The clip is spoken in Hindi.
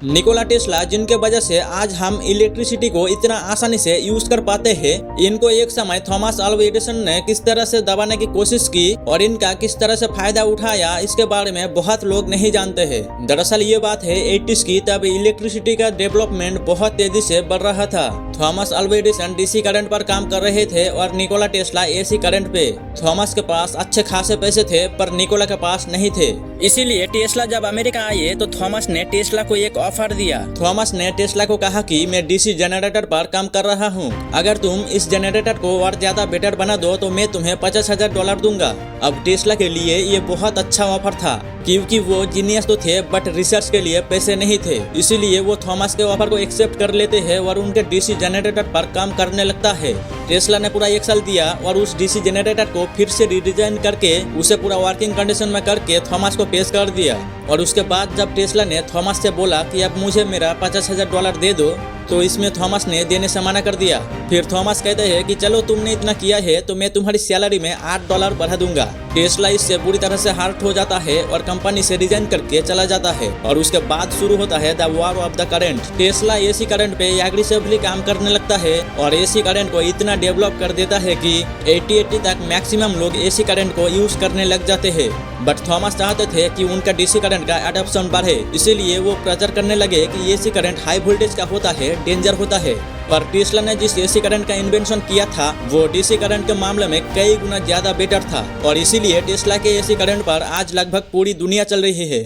निकोला टेस्ला, जिनके वजह से आज हम इलेक्ट्रिसिटी को इतना आसानी से यूज कर पाते हैं, इनको एक समय थॉमस अल्वा एडिसन ने किस तरह से दबाने की कोशिश की और इनका किस तरह से फायदा उठाया, इसके बारे में बहुत लोग नहीं जानते हैं। दरअसल ये बात है 80s की, तब इलेक्ट्रिसिटी का डेवलपमेंट बहुत तेजी से बढ़ रहा था। Thomas Alva Edison DC current पर काम कर रहे थे और निकोला टेस्ला एसी करंट पे। थॉमस के पास अच्छे खासे पैसे थे पर निकोला के पास नहीं थे। इसीलिए टेस्ला जब अमेरिका आए तो थॉमस ने टेस्ला को एक ऑफर दिया। थॉमस ने टेस्ला को कहा कि मैं डीसी जनरेटर पर काम कर रहा हूँ, अगर तुम इस जनरेटर को और ज्यादा बेटर बना दो तो मैं तुम्हें $50,000 दूंगा। अब टेस्ला के लिए ये बहुत अच्छा ऑफर था, क्योंकि वो जीनियस तो थे बट रिसर्च के लिए पैसे नहीं थे। इसीलिए वो थॉमस के ऑफर को एक्सेप्ट कर लेते हैं और उनके डीसी जनरेटर पर काम करने लगता है। टेस्ला ने पूरा 1 साल दिया और उस डीसी जनरेटर को फिर से रिडिजाइन करके उसे पूरा वर्किंग कंडीशन में करके थॉमस को पेश कर दिया। और उसके बाद जब टेस्ला ने थॉमस से बोला कि अब मुझे मेरा $50,000 दे दो, तो इसमें थॉमस ने देने से मना कर दिया। फिर थॉमस कहते हैं कि चलो तुमने इतना किया है तो मैं तुम्हारी सैलरी में $8 बढ़ा दूंगा। टेस्ला इससे बुरी तरह से हर्ट हो जाता है और कंपनी से रिजाइन करके चला जाता है। और उसके बाद शुरू होता है the war of the current. Tesla AC current पे एग्रेसिवली काम करने लगता है और एसी करंट को इतना डेवलप कर देता है कि 80 तक मैक्सिमम लोग एसी करंट को यूज करने लग जाते हैं। बट थॉमस चाहते थे कि उनका डीसी करंट का एडॉप्शन बढ़े, इसीलिए वो प्रचार करने लगे कि एसी करंट हाई वोल्टेज का होता है, डेंजर होता है। पर टेस्ला ने जिस एसी करंट का इन्वेंशन किया था वो डीसी करंट के मामले में कई गुना ज्यादा बेटर था और इसीलिए टेस्ला के एसी करंट पर आज लगभग पूरी दुनिया चल रही है।